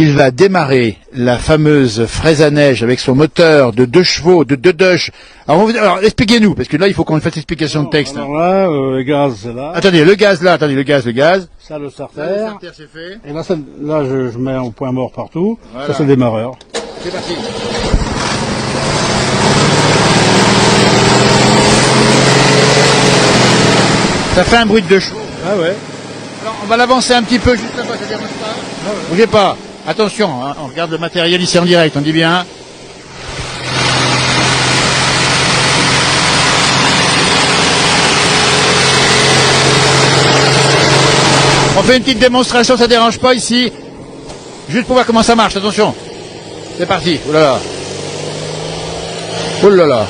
Il va démarrer la fameuse fraise à neige avec son moteur de 2 chevaux, de 2 Dodge. Alors expliquez-nous, parce que là, il faut qu'on fasse l'explication de texte. Alors là, le gaz, c'est là. Attendez, le gaz là, attendez, le gaz. Ça, le starter. Le starter, c'est fait. Et là, je mets un point mort partout. Voilà. Ça, c'est le démarreur. C'est parti. Ça fait un bruit de 2 chevaux. Ah ouais. Alors, on va l'avancer un petit peu juste là-bas, ça dérange pas. Ah ouais. Bougez pas. Attention, hein, on regarde le matériel ici en direct, on dit bien. On fait une petite démonstration, ça dérange pas ici. Juste pour voir comment ça marche, attention. C'est parti, oh là là. Oh là là.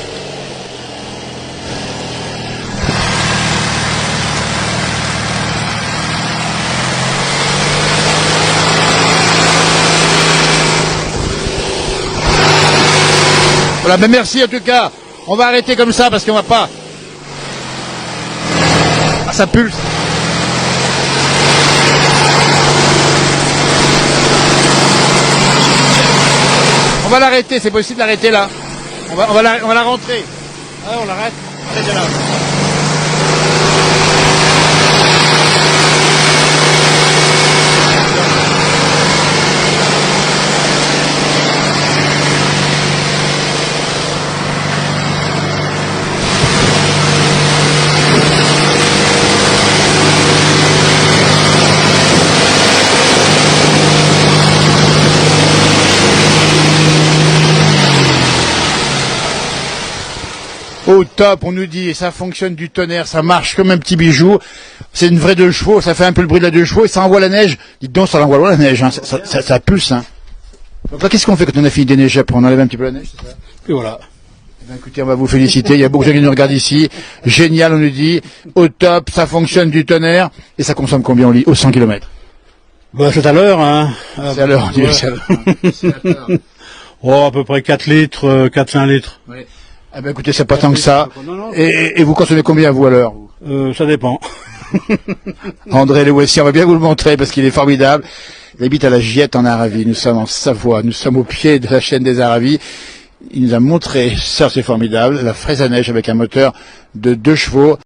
Voilà, mais merci en tout cas. On va arrêter comme ça parce qu'on va pas. Ah, ça pulse. On va l'arrêter, c'est possible d'arrêter là. On va la rentrer. Ah, on l'arrête. Arrêtez là. Au top, on nous dit, et ça fonctionne du tonnerre, ça marche comme un petit bijou. C'est une vraie 2 chevaux, ça fait un peu le bruit de la 2 chevaux et ça envoie la neige. Dites donc, ça envoie loin la neige, hein. Ça pulse. Hein. Donc là, qu'est-ce qu'on fait quand on a fini de déneiger? Après, on enlève un petit peu la neige, c'est ça? Et voilà. Ben, écoutez, on va vous féliciter. Il y a beaucoup de gens qui nous regardent ici. Génial, on nous dit. Au top, ça fonctionne du tonnerre. Et ça consomme combien on lit? Au 100 km. Bah, c'est à l'heure, hein. C'est à l'heure, on dit, ouais. c'est à l'heure. Oh, à peu près 4 litres, 4-5 litres. Oui. Eh ben, écoutez, c'est pas tant que ça. Non. Et vous consommez combien, vous, à l'heure? Ça dépend. André Le Voici, on va bien vous le montrer parce qu'il est formidable. Il habite à la Giette en Arabie. Nous sommes en Savoie. Nous sommes au pied de la chaîne des Arabies. Il nous a montré, ça c'est formidable, la fraise à neige avec un moteur de 2 chevaux.